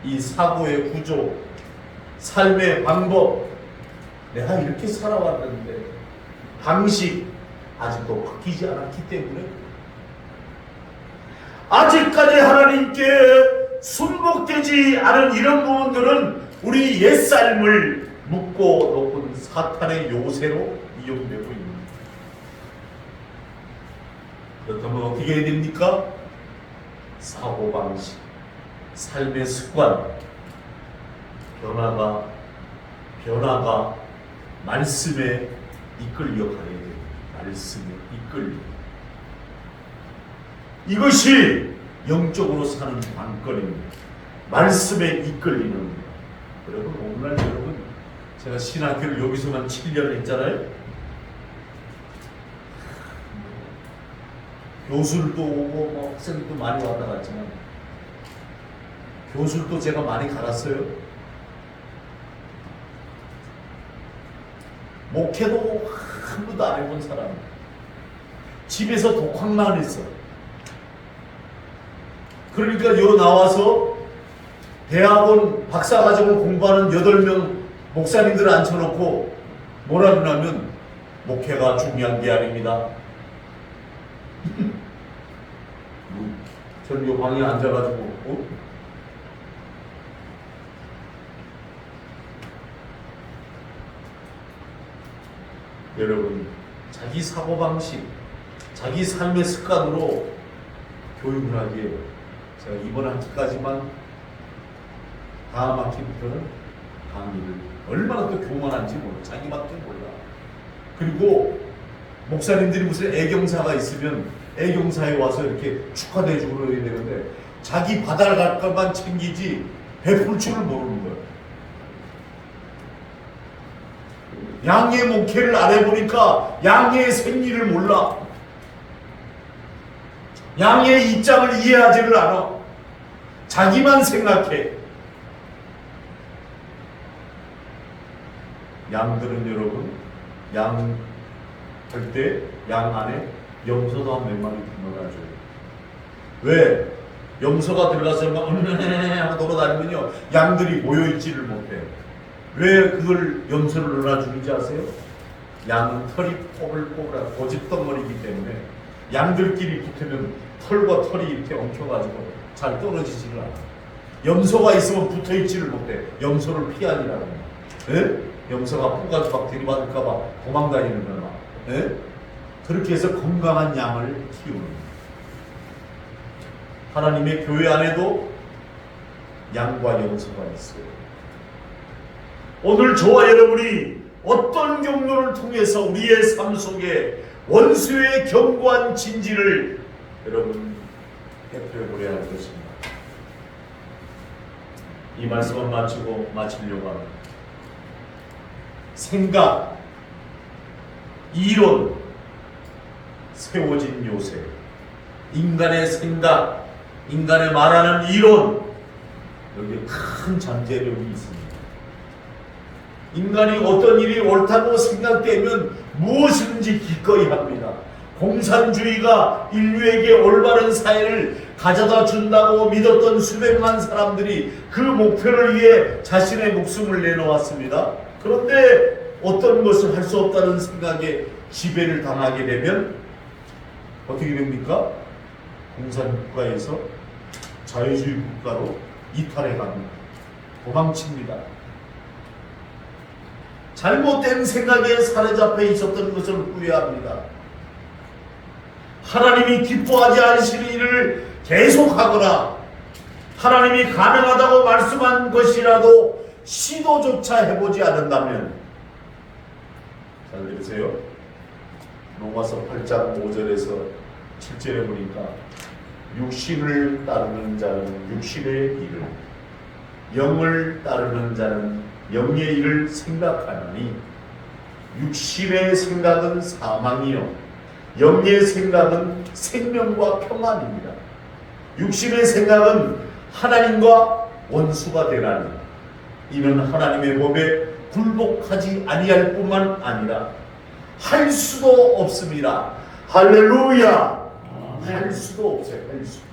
[SPEAKER 1] 이 사고의 구조, 삶의 방법, 내가 이렇게 살아왔는데 방식 아직도 바뀌지 않았기 때문에 아직까지 하나님께 순복되지 않은 이런 부분들은 우리 옛삶을 묶고 놓은 사탄의 요새로 이용되고 있습니다. 그렇다면 어떻게 해야 됩니까? 사고방식, 삶의 습관, 변화가 말씀에 이끌려 가야 됩니다. 말씀에 이끌려. 이것이 영적으로 사는 관건입니다. 말씀에 이끌리는. 여러분 오늘날 여러분 제가 신학교를 여기서만 7년 했잖아요. 교수들도 오고 뭐 학생들도 많이 왔다 갔지만 교수들도 제가 많이 갈았어요. 목회도 한 번도 안 해본 사람. 집에서 독학만 했어. 그러니까 요 나와서 대학원 박사과정을 공부하는 8명 목사님들을 앉혀놓고 뭐라 그러냐면 목회가 중요한 게 아닙니다. 전 요 방에 앉아가지고 여러분 자기 사고방식, 자기 삶의 습관으로 교육을 하기에 제가 이번 학기까지만 다음 학기부터는 강의를 얼마나 또 교만한지 몰라. 자기밖에 몰라. 그리고 목사님들이 무슨 애경사가 있으면 애경사에 와서 이렇게 축하대주고 그러야 되는데 자기 받아갈 것만 챙기지 베풀 줄을 모르는 거예요. 양의 목회를 안 해보니까 양의 생리를 몰라. 양의 입장을 이해하지를 않아. 자기만 생각해. 양들은 여러분, 양 할 때 양 안에 염소도 한 몇 마리 넣어놔줘요. 왜? 염소가 들어가서 막 하고 돌아다니면요, 양들이 모여있지를 못해. 왜 그걸 염소를 넣어주는지 아세요? 양은 털이 뽀글뽀글하고 고집덩어리이기 때문에 양들끼리 붙으면 털과 털이 이렇게 엉켜가지고 잘 떨어지지를 않아. 염소가 있으면 붙어있지를 못해. 염소를 피하니라고. 예? 염소가 뽑아서 막 들이받을까봐 도망다니는 거야. 예? 그렇게 해서 건강한 양을 키우는 거예요. 하나님의 교회 안에도 양과 염소가 있어요. 오늘 저와 여러분이 어떤 경로를 통해서 우리의 삶 속에 원수의 견고한 진지를 여러분 대표해보려야 할 것입니다. 이 말씀을 마치려고 합니다. 생각, 이론, 세워진 요새, 인간의 생각, 인간의 말하는 이론, 여기에 큰 잠재력이 있습니다. 인간이 어떤 일이 옳다고 생각되면 무엇이든지 기꺼이 합니다. 공산주의가 인류에게 올바른 사회를 가져다 준다고 믿었던 수백만 사람들이 그 목표를 위해 자신의 목숨을 내놓았습니다. 그런데 어떤 것을 할 수 없다는 생각에 지배를 당하게 되면 어떻게 됩니까? 공산국가에서 자유주의 국가로 이탈해 갑니다. 도망칩니다. 잘못된 생각에 사로잡혀 있었던 것을 후회합니다. 하나님이 기뻐하지 않으시는 일을 계속하거나 하나님이 가능하다고 말씀한 것이라도 시도조차 해보지 않는다면, 잘 들으세요. 로마서 8장 5절에서 7절에 보니까 육신을 따르는 자는 육신의 일을, 영을 따르는 자는 영의 일을 생각하나니 육신의 생각은 사망이요 영의 생각은 생명과 평안입니다. 육신의 생각은 하나님과 원수가 되나니 이는 하나님의 법에 굴복하지 아니할 뿐만 아니라 할 수도 없습니다. 할렐루야. 할 수도 없어요. 할 수도.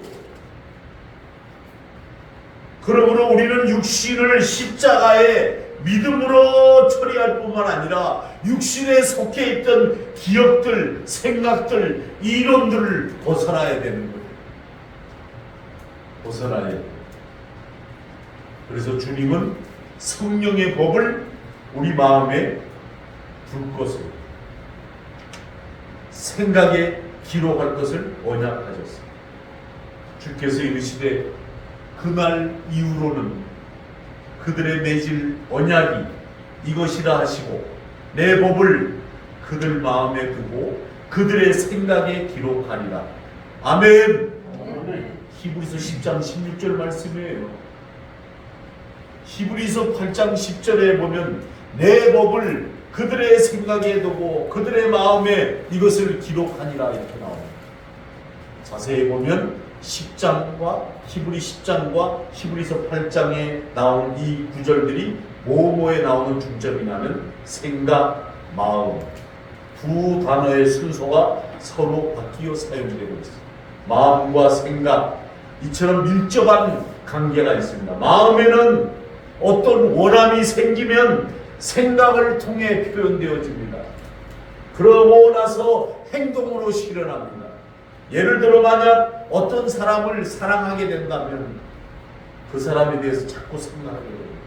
[SPEAKER 1] 그러므로 우리는 육신을 십자가에 믿음으로 처리할 뿐만 아니라 육신에 속해 있던 기억들, 생각들, 이론들을 벗어나야 되는 거예요. 벗어나야 돼요. 그래서 주님은 성령의 법을 우리 마음에 둘 것을, 생각에 기록할 것을 언약하셨습니다. 주께서 이르시되 그날 이후로는 그들의 맺을 언약이 이것이라 하시고 내 법을 그들 마음에 두고 그들의 생각에 기록하리라. 아멘. 히브리서 10장 16절 말씀이에요. 히브리서 8장 10절에 보면 내 법을 그들의 생각에 두고 그들의 마음에 이것을 기록하니라 이렇게 나옵니다. 자세히 보면 10장과 히브리 10장과 히브리서 8장에 나온 이 구절들이 뭐뭐에 나오는 중점이냐면 생각, 마음, 두 단어의 순서가 서로 바뀌어 사용되고 있습니다. 마음과 생각, 이처럼 밀접한 관계가 있습니다. 마음에는 어떤 원함이 생기면 생각을 통해 표현되어집니다. 그러고 나서 행동으로 실현합니다. 예를 들어 만약 어떤 사람을 사랑하게 된다면 그 사람에 대해서 자꾸 생각하게 됩니다.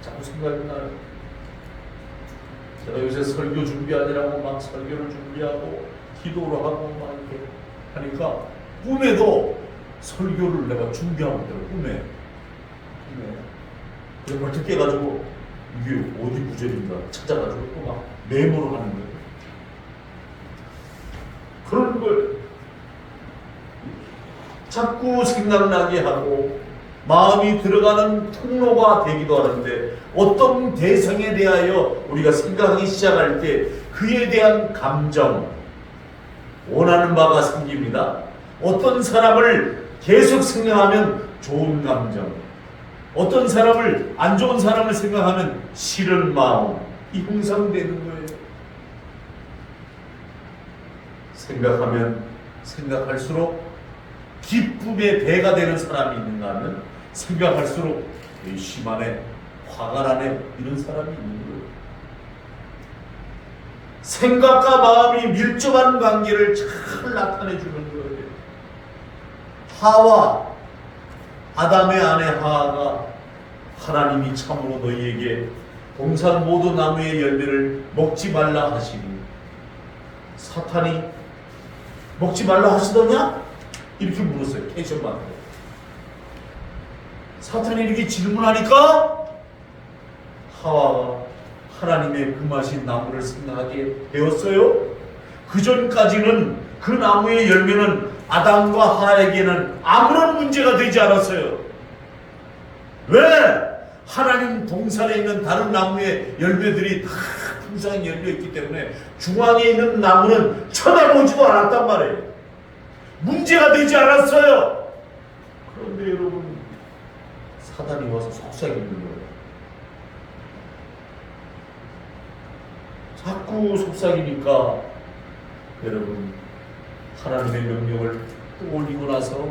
[SPEAKER 1] 자꾸 생각이 나요. 제가 요새 설교 준비하느라고 막 설교를 준비하고 기도를 하고 막 이렇게 하니까 꿈에도 설교를 내가 준비하고 있더라고요. 꿈에. 그래서 벌떡 깨가지고 이게 어디 구절인가 찾아가지고 또 막 메모를 하는 거예요. 그런 걸 자꾸 생각나게 하고 마음이 들어가는 통로가 되기도 하는데, 어떤 대상에 대하여 우리가 생각하기 시작할 때 그에 대한 감정, 원하는 바가 생깁니다. 어떤 사람을 계속 생각하면 좋은 감정, 어떤 사람을, 안 좋은 사람을 생각하면 싫은 마음, 이 형성되는 거예요. 생각하면 생각할수록 기쁨의 배가 되는 사람이 있는가 하면 생각할수록 심하네, 화가 나네, 이런 사람이 있는 거예요. 생각과 마음이 밀접한 관계를 잘 나타내 주는 거예요. 하와, 아담의 아내 하와가 하나님이 참으로 너희에게 동산 모든 나무의 열매를 먹지 말라 하시니, 사탄이 먹지 말라 하시더냐? 이렇게 물었어요. 캐션 마크. 사탄이 이렇게 질문하니까 하와가 하나님의 금하신 나무를 생각하게 되었어요. 그 전까지는 그 나무의 열매는 아담과 하와에게는 아무런 문제가 되지 않았어요. 왜? 하나님 동산에 있는 다른 나무의 열매들이 다 풍성히 열려있기 때문에 중앙에 있는 나무는 쳐다보지도 않았단 말이에요. 문제가 되지 않았어요. 그런데 여러분, 사단이 와서 속삭이는 거예요. 자꾸 속삭이니까 여러분, 하나님의 명령을 떠올리고 나서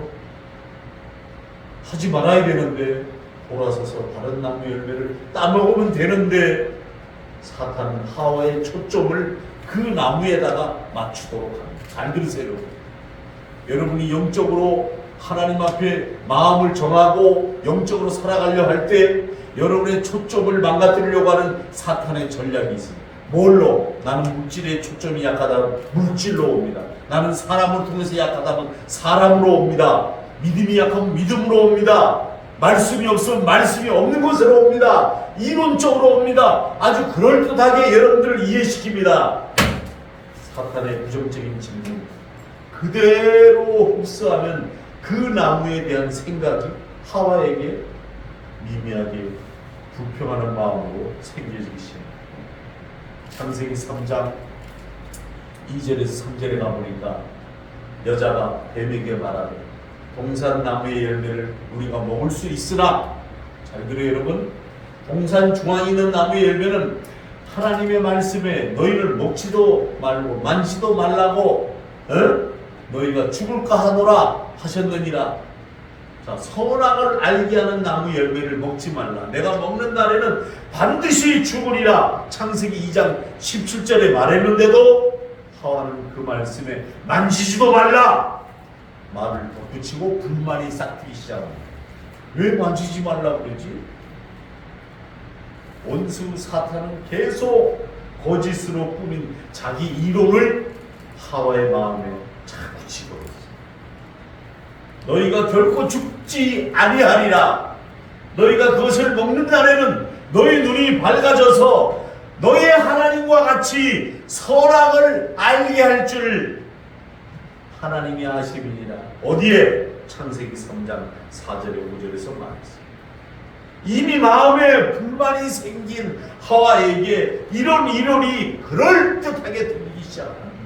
[SPEAKER 1] 하지 말아야 되는데, 돌아서서 다른 나무 열매를 따먹으면 되는데, 사탄은 하와의 초점을 그 나무에다가 맞추도록 합니다. 잘 들으세요. 여러분이 영적으로 하나님 앞에 마음을 정하고 영적으로 살아가려 할 때 여러분의 초점을 망가뜨리려고 하는 사탄의 전략이 있습니다. 뭘로? 나는 물질에 초점이 약하다면 물질로 옵니다. 나는 사람을 통해서 약하다면 사람으로 옵니다. 믿음이 약하면 믿음으로 옵니다. 말씀이 없으면 말씀이 없는 곳으로 옵니다. 이론적으로 옵니다. 아주 그럴듯하게 여러분들을 이해시킵니다. 사탄의 부정적인 질문 그대로 흡수하면 그 나무에 대한 생각이 하와에게 미미하게 불평하는 마음으로 생겨지기 시작합니다. 창세기 3장 2절에서 3절에 가보니까 여자가 뱀에게 말하되 동산 나무의 열매를 우리가 먹을 수 있으나, 잘 들어요 여러분, 동산 중앙에 있는 나무의 열매는 하나님의 말씀에 너희를 먹지도 말고 만지도 말라고 너희가 죽을까 하노라 하셨느니라. 자, 선악을 알게 하는 나무 열매를 먹지 말라. 내가 먹는 날에는 반드시 죽으리라. 창세기 2장 17절에 말했는데도 하와는 그 말씀에 만지지도 말라 말을 덧붙이고 불만이 싹트기 시작합니다. 왜 만지지 말라 그러지? 원수 사탄은 계속 거짓으로 꾸민 자기 이론을 하와의 마음에 자꾸 집어넣었어요. 너희가 결코 죽지 아니하리라. 너희가 그것을 먹는 날에는 너희 눈이 밝아져서 너희 하나님과 같이 선악을 알게 할 줄 하나님이 아심이니라. 어디에? 창세기 3장 4절에 5절에서 말했어요. 이미 마음에 불만이 생긴 하와에게 이런 이론이 그럴듯하게 들리기 시작하는 거예요.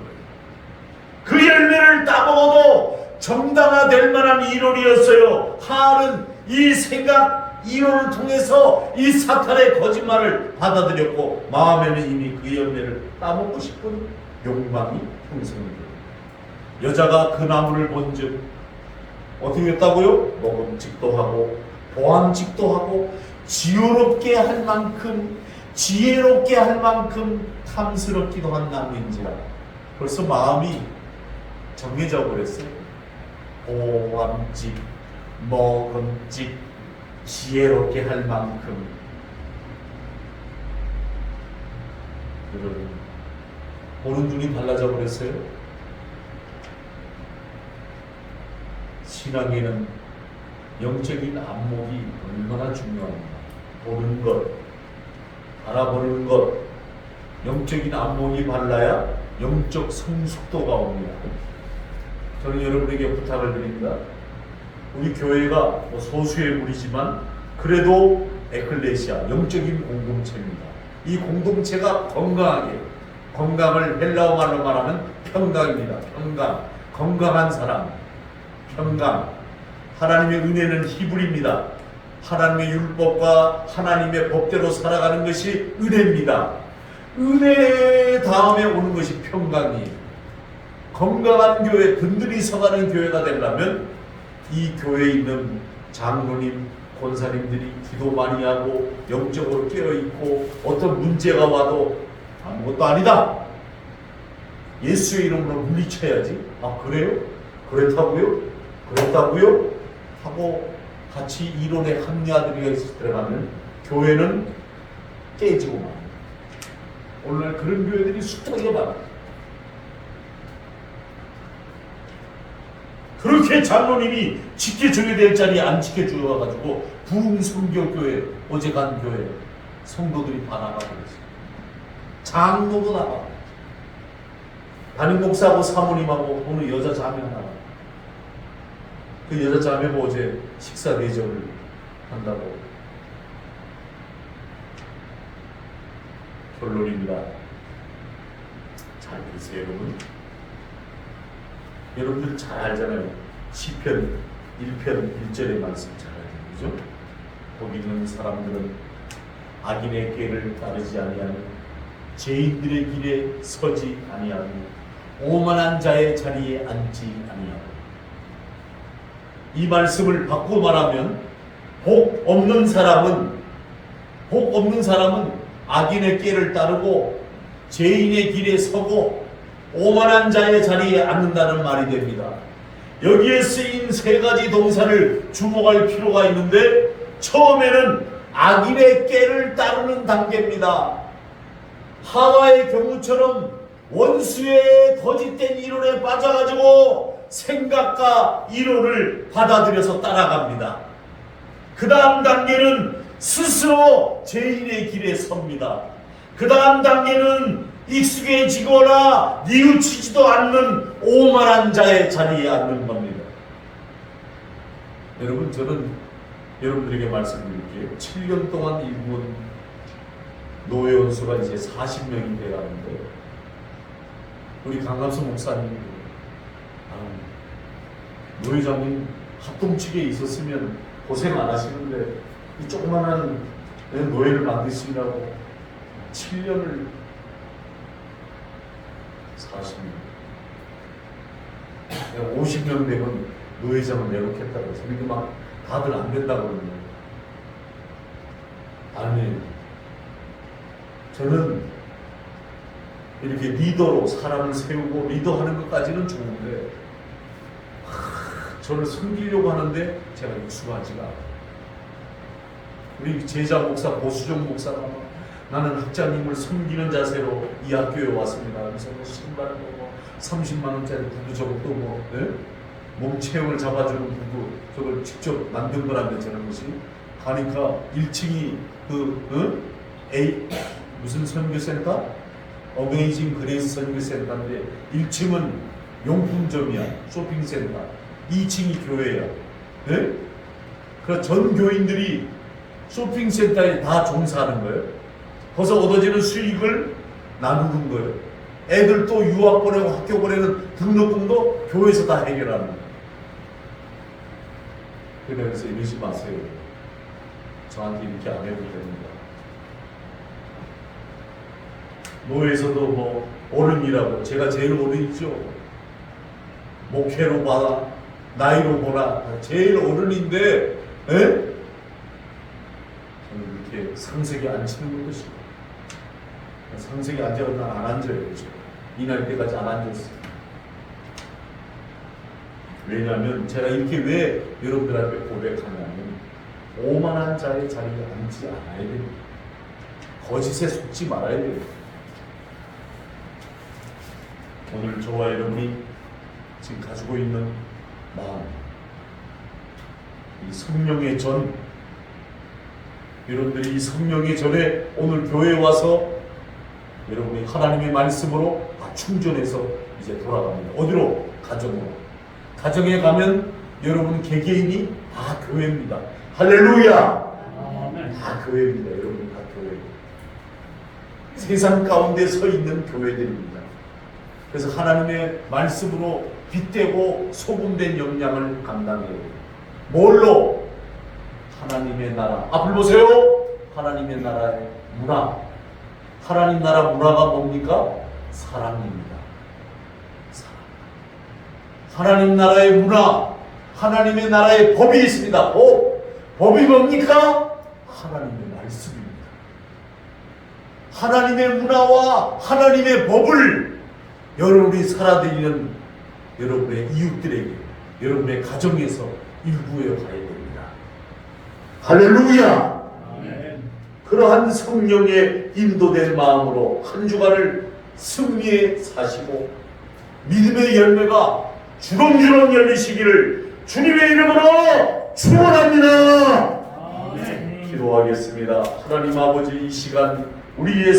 [SPEAKER 1] 그 열매를 따먹어도 정당화될 만한 이론이었어요. 하와는 이 생각 이론을 통해서 이 사탄의 거짓말을 받아들였고 마음에는 이미 그 열매를 따먹고 싶은 욕망이 형성됩니다. 여자가 그 나무를 본즉 어떻게 했다고요? 먹음직도 하고 보암직도 하고 지혜롭게 할 만큼 탐스럽기도 한 나무인지라. 벌써 마음이 정해져 버렸어요. 보암직, 먹음직, 지혜롭게 할 만큼. 여러분, 보는 눈이 달라져 버렸어요. 신앙에는 영적인 안목이 얼마나 중요합니다. 보는 것, 알아보는 것, 영적인 안목이 발라야 영적 성숙도가 옵니다. 저는 여러분에게 부탁을 드립니다. 우리 교회가 소수의 무리지만 그래도 에클레시아, 영적인 공동체입니다. 이 공동체가 건강하게, 건강을 헬라어 말로 말하면 평강입니다. 평강, 건강한 사람, 평강. 하나님의 은혜는 희불입니다. 하나님의 율법과 하나님의 법대로 살아가는 것이 은혜입니다. 은혜 다음에 오는 것이 평강이에요. 건강한 교회, 든든히 서가는 교회가 되려면 이 교회에 있는 장로님, 권사님들이 기도 많이 하고 영적으로 깨어있고 어떤 문제가 와도 아무것도 아니다, 예수의 이름으로 물리쳐야지. 아 그래요? 그렇다고요? 그렇다고요? 하고 같이 이론에 합리화들이 들어가면 교회는 깨지고 맙니다. 오늘날 그런 교회들이 수많게 많아요. 그렇게 장로님이 지켜줘야 될 자리에 안 지켜주어가지고 부흥성교교회, 어제 간 교회 성도들이 다 나가고 있어요. 장로도 나가고, 담임 목사하고 사모님하고 오늘 여자 자매 하나, 그 여자 자매가 어제 식사 대접을 한다고. 결론입니다. 잘 보세요, 여러분. 여러분들 잘 알잖아요. 시편 1편 1절의 말씀 잘 알죠? 그죠? 거기 있는 사람들은 악인의 길을 따르지 아니하며 죄인들의 길에 서지 아니하며 오만한 자의 자리에 앉지 아니하고. 이 말씀을 바꾸고 말하면 복 없는 사람은 악인의 길을 따르고 죄인의 길에 서고 오만한 자의 자리에 앉는다는 말이 됩니다. 여기에 쓰인 세 가지 동사를 주목할 필요가 있는데, 처음에는 악인의 꾀를 따르는 단계입니다. 하와의 경우처럼 원수의 거짓된 이론에 빠져가지고 생각과 이론을 받아들여서 따라갑니다. 그 다음 단계는 스스로 죄인의 길에 섭니다. 그 다음 단계는 익숙해지거나 뉘우치지도 않는 오만한 자의 자리에 앉는 겁니다. 여러분, 저는 여러분들에게 말씀드릴게요. 7년 동안 일군 노예 원수가 이제 40명이 돼가는데, 우리 강감수 목사님, 노예장님 합동측에 있었으면 고생 안 하시는데 이 조그만한 노예를 만드시라고 7년을 40명, 50명 되면 노예장을 내놓겠다고 해서 이렇게 막 다들 안 된다고 그러는데, 아니, 저는 이렇게 리더로 사람을 세우고 리더하는 것까지는 좋은데, 저를 섬기려고 하는데 제가 익숙하지가 않아요. 우리 제자 목사 고수종 목사가 나는 학자님을 섬기는 자세로 이 학교에 왔습니다. 그래서 뭐 신발도 뭐 30만 원짜리 구두 저것도 뭐 몸 체형을 잡아주는 구두 저걸 직접 만든 거라며 저는 것이 가니까 1층이 무슨 선교센터? 어메이징 그레이스 선교센터인데 1층은 용품점이야, 쇼핑센터. 2층이 교회야. 네? 그래서 전 교인들이 쇼핑센터에 다 종사하는 거예요. 거기서 얻어지는 수익을 나누는 거예요. 애들 또 유학 보내고 학교 보내는 등록금도 교회에서 다 해결하는 거예요. 그래서 이러지 마세요. 저한테 이렇게 안 해도 됩니다. 노예에서도 뭐 어른이라고, 제가 제일 어른이죠. 목회로 봐라, 나이로 보라, 제일 어른인데, 저는 이렇게 상석에 앉히는 것도 싫어요. 상석에 앉아도 난 안 앉아요. 이 나이 때까지 안 앉았어요. 왜냐하면 제가 이렇게 왜 여러분들 앞에 고백하냐면, 오만한 자의 자리에 앉지 않아야 됩니다. 거짓에 속지 말아야 돼요. 오늘 저와 여러분이 지금 가지고 있는 마음, 이 성령의 전, 여러분들이 이 성령의 전에 오늘 교회에 와서 여러분이 하나님의 말씀으로 다 충전해서 이제 돌아갑니다. 어디로? 가정으로. 가정에 가면 여러분 개개인이 다 교회입니다. 할렐루야! 다 교회입니다. 여러분 다 교회. 세상 가운데 서 있는 교회들입니다. 그래서 하나님의 말씀으로 빛되고 소금된 역량을 감당해요. 뭘로? 하나님의 나라. 앞을 보세요. 하나님의 나라의 문화. 하나님 나라 문화가 뭡니까? 사랑입니다. 사랑. 하나님 나라의 문화, 하나님의 나라의 법이 있습니다. 법이 뭡니까? 하나님의 말씀입니다. 하나님의 문화와 하나님의 법을 여러분이 살아다니는 여러분의 이웃들에게, 여러분의 가정에서 일구어 가야 됩니다. 할렐루야! 아멘. 그러한 성령의 인도된 마음으로 한 주간을 승리에 사시고 믿음의 열매가 주렁주렁 열리시기를 주님의 이름으로 축원합니다. 기도하겠습니다. 하나님 아버지, 이 시간 우리의